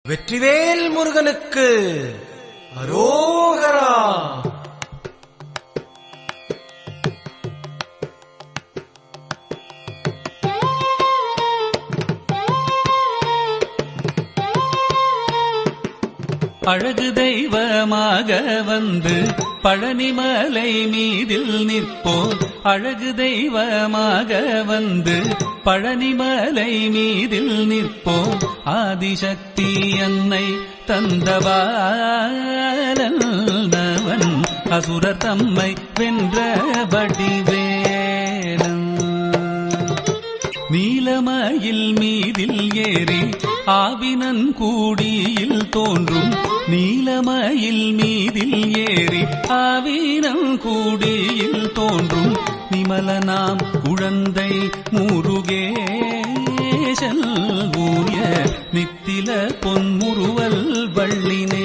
வெற்றிவேல் முருகனுக்கு அரோகரா. அழகு தெய்வமாக வந்து பழனிமலை மீதில் நிற்போம். அழகு தெய்வமாக வந்து பழனிமலை மீதில் நிற்போம். ஆதிசக்தி அன்னை தந்தவாளவன் அசுரர் தம்மை வென்ற வடிவேலன். நீலமயில் மீதில் ஏறி ஆவினன் கூடியில் தோன்றும். நீலமயில் மீதில் ஏறி ஆவினன் கூடியில் தோன்றும். நிமலனாம் குழந்தை முருகேசன் ஊய நித்தில பொன்முறுவல் வள்ளினே.